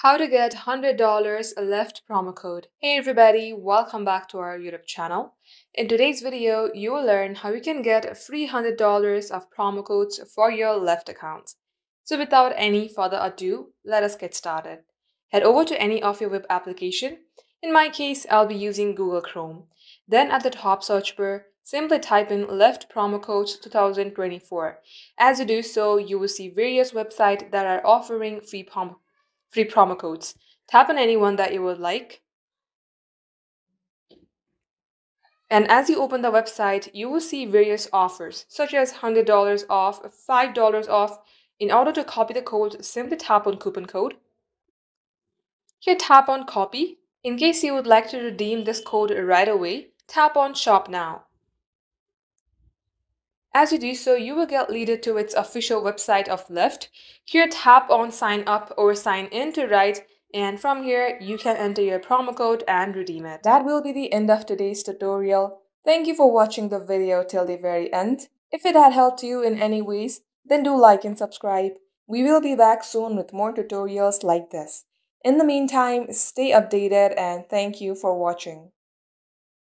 How to get $100 Lyft promo code. Hey everybody, welcome back to our YouTube channel. In today's video, you will learn how you can get a free $100 of promo codes for your Lyft account. So without any further ado, let us get started. Head over to any of your web application. In my case, I'll be using Google Chrome. Then at the top search bar, simply type in Lyft promo codes 2024. As you do so, you will see various websites that are offering free promo codes. Tap on anyone that you would like. And as you open the website, you will see various offers, such as $100 off, $5 off. In order to copy the code, simply tap on coupon code. Here, tap on copy. In case you would like to redeem this code right away, tap on shop now. As you do so, you will get leaded to its official website of Lyft. Here, tap on sign up or sign in to write, and from here, you can enter your promo code and redeem it. That will be the end of today's tutorial. Thank you for watching the video till the very end. If it had helped you in any ways, then do like and subscribe. We will be back soon with more tutorials like this. In the meantime, stay updated and thank you for watching.